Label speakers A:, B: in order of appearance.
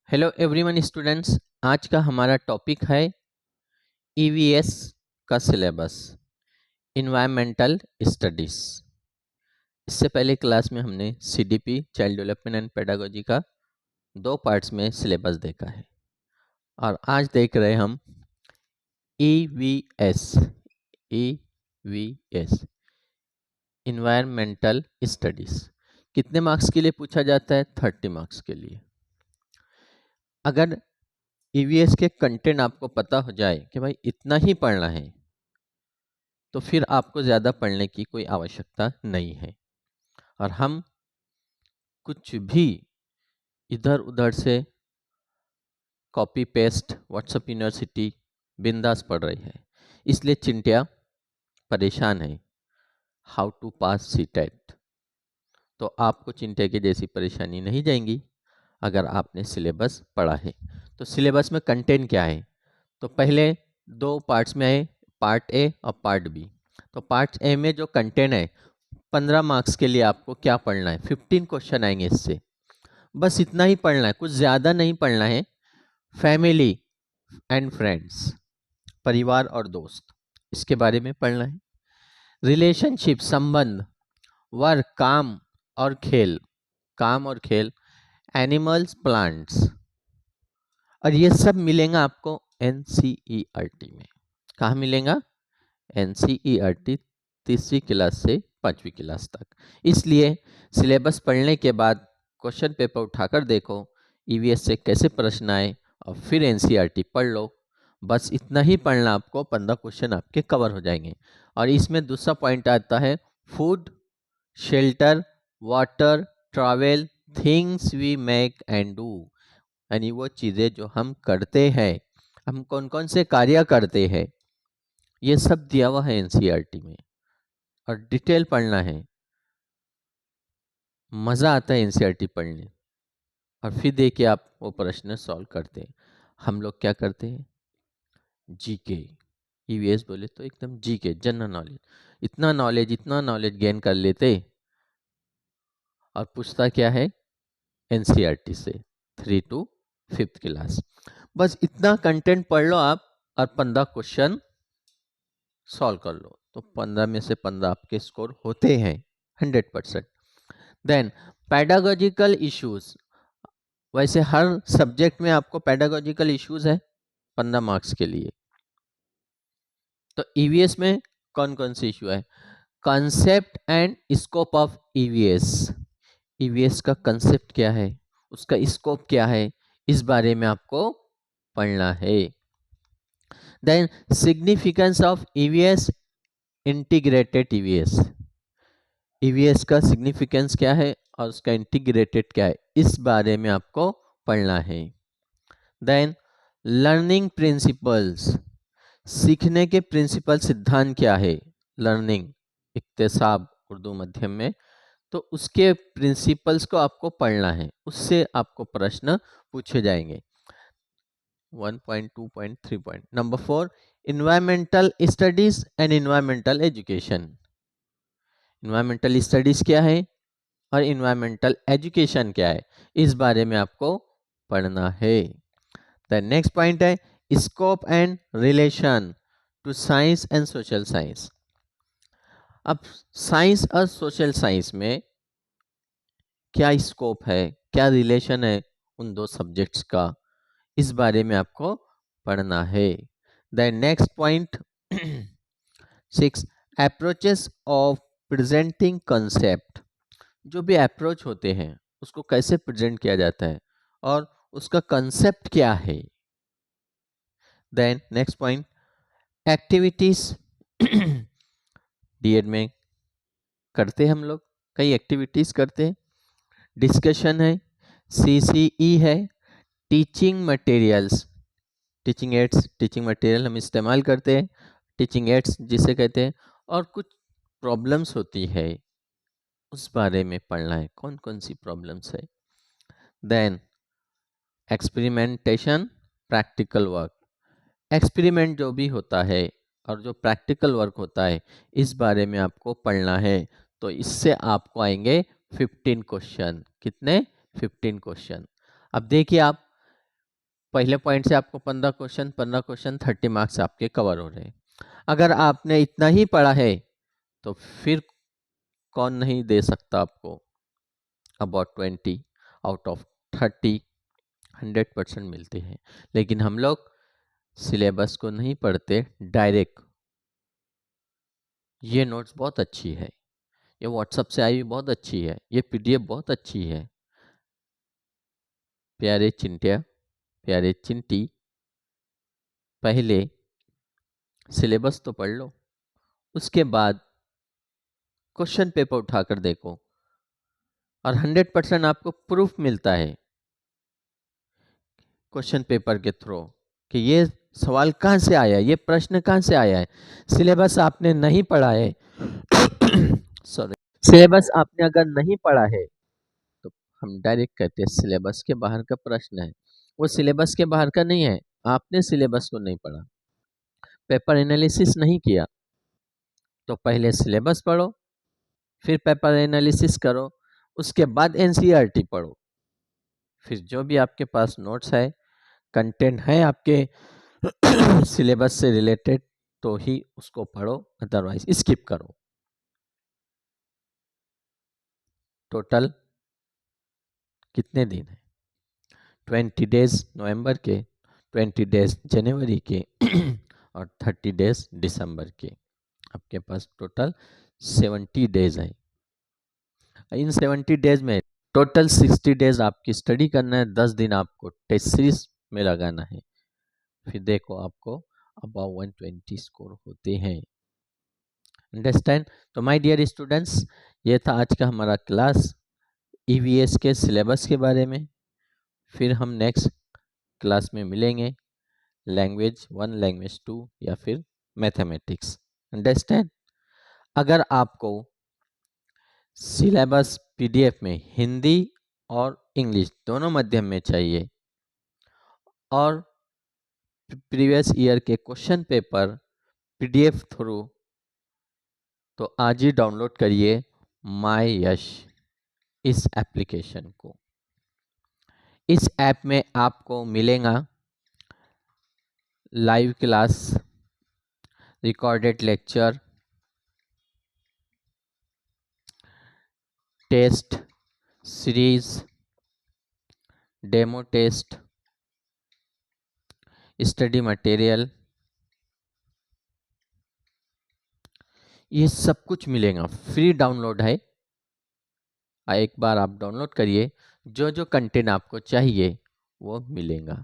A: Hello everyone students, आज का हमारा टॉपिक है ईवीएस का सिलेबस, इन्वायरमेंटल स्टडीज। इससे पहले क्लास में हमने CDP child development and pedagogy का 2 पार्ट्स में सिलेबस देखा है और आज देख रहे हम ईवीएस इन्वायरमेंटल स्टडीज। कितने मार्क्स के लिए पूछा जाता है? 30 मार्क्स के लिए। अगर ईवीएस के कंटेंट आपको पता हो जाए कि भाई इतना ही पढ़ना है तो फिर आपको ज़्यादा पढ़ने की कोई आवश्यकता नहीं है और हम कुछ भी इधर उधर से कॉपी पेस्ट व्हाट्सएप यूनिवर्सिटी बिंदास पढ़ रही है। इसलिए चिंटिया परेशान है हाउ टू पास सीटेट। तो आपको चिंटिया की जैसी परेशानी नहीं जाएंगी अगर आपने सिलेबस पढ़ा है। तो सिलेबस में कंटेंट क्या है? तो पहले 2 पार्ट्स में है, पार्ट ए और पार्ट बी। तो पार्ट ए में जो कंटेंट है 15 मार्क्स के लिए आपको क्या पढ़ना है? 15 क्वेश्चन आएंगे इससे, बस इतना ही पढ़ना है, कुछ ज़्यादा नहीं पढ़ना है। फैमिली एंड फ्रेंड्स, परिवार और दोस्त, इसके बारे में पढ़ना है। रिलेशनशिप, संबंध, वर्क, काम और खेल, एनिमल्स, प्लांट्स, और ये सब मिलेगा आपको एनसीईआरटी में। कहाँ मिलेगा? एनसीईआरटी 3री क्लास से 5वीं क्लास तक। इसलिए सिलेबस पढ़ने के बाद क्वेश्चन पेपर उठाकर देखो ईवीएस से कैसे प्रश्न आए और फिर एनसीईआरटी पढ़ लो। बस इतना ही पढ़ना, आपको 15 क्वेश्चन आपके कवर हो जाएंगे। और इसमें दूसरा पॉइंट आता है food, shelter, water, travel, things we make and do, यानी वो चीज़ें जो हम करते हैं, हम कौन कौन से कार्य करते हैं, ये सब दिया हुआ है एनसीईआरटी में और डिटेल पढ़ना है। मज़ा आता है एनसीईआरटी पढ़ने। और फिर देखिए आप वो प्रश्न सॉल्व करते हैं। हम लोग क्या करते हैं? जीके, ईवीएस बोले तो एकदम जीके, जनरल नॉलेज, इतना नॉलेज गेन कर लेते। और पूछता क्या है? एनसीईआरटी से 3 to 5th क्लास। बस इतना कंटेंट पढ़ लो आप और 15 क्वेश्चन सॉल्व कर लो, तो 15 में से 15 आपके स्कोर होते हैं 100%। देन पैडागोजिकल इश्यूज, वैसे हर सब्जेक्ट में आपको पैडागोजिकल इश्यूज है 15 मार्क्स के लिए। तो ईवीएस में कौन कौन से इश्यू है? Concept and scope of EVS, EVS का कंसेप्ट क्या है, उसका स्कोप क्या है, इस बारे में आपको पढ़ना है। Then significance of EVS, integrated EVS, EVS का सिग्निफिकेंस क्या है और उसका इंटीग्रेटेड क्या है, इस बारे में आपको पढ़ना है। देन लर्निंग प्रिंसिपल्स, सीखने के प्रिंसिपल, सिद्धांत क्या है, लर्निंग, इक्तेसाब उर्दू मध्यम में, तो उसके प्रिंसिपल्स को आपको पढ़ना है, उससे आपको प्रश्न पूछे जाएंगे। 1.2.3. Number 4, environmental studies and environmental education. Environmental studies क्या है और इन्वायरमेंटल एजुकेशन क्या है, इस बारे में आपको पढ़ना है। द नेक्स्ट पॉइंट है scope and relation to science and social science. अब साइंस और सोशल साइंस में क्या स्कोप है, क्या रिलेशन है उन 2 सब्जेक्ट्स का, इस बारे में आपको पढ़ना है। The next point 6, approaches of presenting concept, जो भी अप्रोच होते हैं उसको कैसे प्रेजेंट किया जाता है और उसका कंसेप्ट क्या है। Then next point activities, DEd में करते हैं हम लोग, कई एक्टिविटीज करते हैं। डिस्कशन है, सीसीई है, teaching materials, teaching ads, teaching material हम इस्तेमाल करते हैं, टीचिंग एड्स जिसे कहते हैं, और कुछ प्रॉब्लम्स होती है उस बारे में पढ़ना है, कौन कौन सी प्रॉब्लम्स है। Then experimentation, practical work, experiment जो भी होता है और जो प्रैक्टिकल वर्क होता है इस बारे में आपको पढ़ना है। तो इससे आपको आएंगे 15 क्वेश्चन। कितने? 15 क्वेश्चन। अब देखिए आप पहले पॉइंट से आपको 15 क्वेश्चन 30 मार्क्स आपके कवर हो रहे हैं। अगर आपने इतना ही पढ़ा है तो फिर कौन नहीं दे सकता आपको अबाउट 20 आउट ऑफ 30 100% मिलते हैं। लेकिन हम लोग सिलेबस को नहीं पढ़ते डायरेक्ट। ये नोट्स बहुत अच्छी है, ये व्हाट्सएप से आई हुई बहुत अच्छी है, ये पीडीएफ बहुत अच्छी है। प्यारे चिंटिया, प्यारे चिंटी, पहले सिलेबस तो पढ़ लो, उसके बाद क्वेश्चन पेपर उठाकर देखो और 100% आपको प्रूफ मिलता है क्वेश्चन पेपर के थ्रू कि ये सवाल कहाँ से आया है, ये प्रश्न कहाँ से आया है। सिलेबस आपने नहीं पढ़ा है सॉरी, सिलेबस आपने अगर नहीं पढ़ा है तो हम डायरेक्ट कहते हैं सिलेबस के बाहर का प्रश्न है। वो सिलेबस के बाहर का नहीं है, आपने सिलेबस को नहीं पढ़ा, पेपर एनालिसिस नहीं किया। तो पहले सिलेबस पढ़ो, फिर पेपर एनालिसिस करो, उसके बाद एनसीईआरटी पढ़ो, फिर जो भी आपके पास नोट्स है, कंटेंट है आपके सिलेबस से रिलेटेड, तो ही उसको पढ़ो, अदरवाइज स्किप करो। टोटल कितने दिन है? 20 डेज नवंबर के, 20 डेज जनवरी के और 30 डेज दिसंबर के। आपके पास टोटल 70 डेज है। इन 70 डेज में टोटल 60 डेज आपकी स्टडी करना है, 10 दिन आपको टेस्ट सीरीज में लगाना है। फिर देखो आपको अबाउट 120 स्कोर होते हैं। अंडरस्टैंड? तो माय डियर स्टूडेंट्स, ये था आज का हमारा क्लास ईवीएस के सिलेबस के बारे में। फिर हम नेक्स्ट क्लास में मिलेंगे, लैंग्वेज 1, लैंग्वेज 2 या फिर मैथमेटिक्स। अंडरस्टैंड? अगर आपको सिलेबस पीडीएफ में हिंदी और इंग्लिश दोनों माध्यम में चाहिए और प्रीवियस ईयर के क्वेश्चन पेपर पीडीएफ थ्रू, तो आज ही डाउनलोड करिए माय यश इस एप्लीकेशन को। इस ऐप में आपको मिलेगा live class, recorded lecture, test series, demo test, study material, ये सब कुछ मिलेगा। फ्री डाउनलोड है, एक बार आप डाउनलोड करिए, जो जो कंटेंट आपको चाहिए वो मिलेगा।